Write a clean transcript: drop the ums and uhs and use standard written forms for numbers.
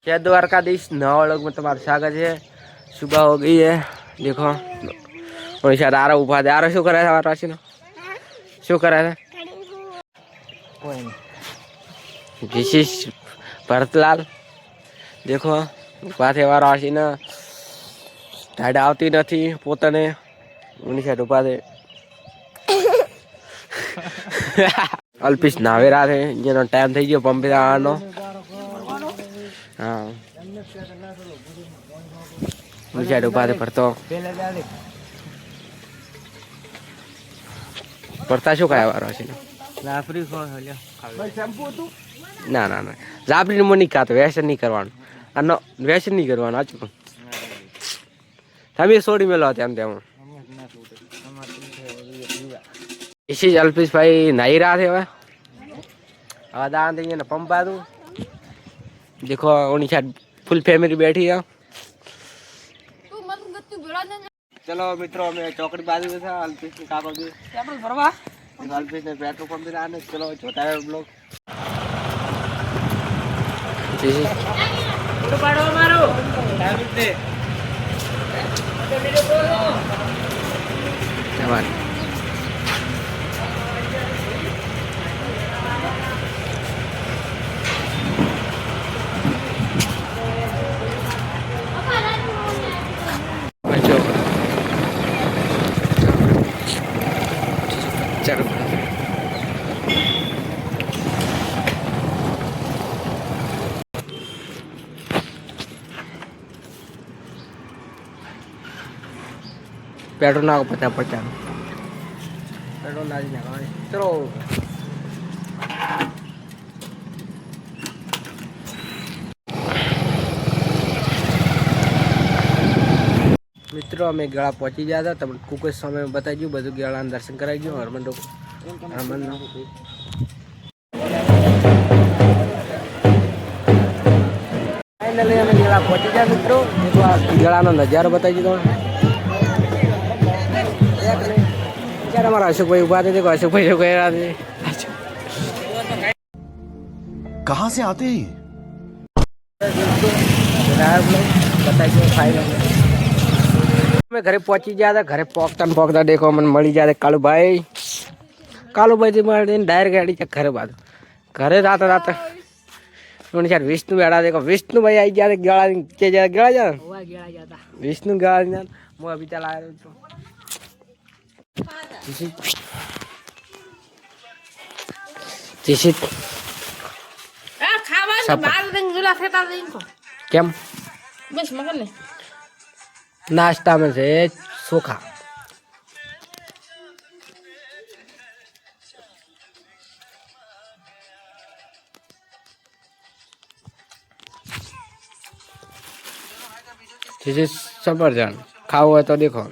जय द्वारकाधीश नवा लोग में तुम्हारा स्वागत है। सुबह हो गई है, देखो और शायद आ रहा उभा दे आ रहा। शू करा था राशि ने शू करा था दिस इज भरतलाल। देखो उभा थे वा राशि ने टाइड આવતી નથી પોતાને ઉની સાઈડ ઉભા દે અલ્પિશ નાવે રાતે જેનો ટાઈમ થઈ ગયો પંપે આવવાનો। हाँ मुझे डूबा दे पड़ता पड़ता शू खाया वाला है लाफरी को हल्या भाई शैम्पू तू ना ना ना जाबरी ने नहीं खाते वैसे नहीं करवाना अन्न वैसे नहीं करवाना आज को तभी सोडी में लाते हम ते हम इसी अल्पेश भाई नहीं रहा थे वह आवाज़ देंगे ना पंप आ दूँ। देखो उन्हीं शायद फुल फैमिली बैठी है। चलो मित्रों मैं चौकड़ी बाजू में था अल्पेश ने कहा जी पेट्रोल भरवा अल्पेश ने पेट्रोल पंप पे आने चलो छोटा है हम लोग जी तो पाड़ो मारो टाइम पे जवान चलो पेट्रोल ना पता पचा पेट्रोल ना चलो मित्रों अमे गड़ा पहुंची गया था तब कुछ समय में बताई गયું બધું ગળા દર્શન કરાઈ ગયું હરમન फाइनली અમે ગળા પહોંચી ગયા મિત્રો। देखो આ ગળાનો નજારો बताई દીધો એક ને यार हमारा अशोक भाई उभा थे। देखो अशोक भाई जो कह रहा थे कहाँ से आते हैं बताइए फाइनल मैं घरे पहुंची गया था। घरे पहुंचता देखो मन मળી जाते कालू भाई थी मारे डायरेक्ट गाड़ी घरे बाद घरे राता राता यार विष्णु बेड़ा देखो विष्णु भाई आई गया गला गला जा विष्णु गला मैं अभी चला કેમ બસ મગન ને नाश्ता में से सूखा सफरजन खाओ है तो देखो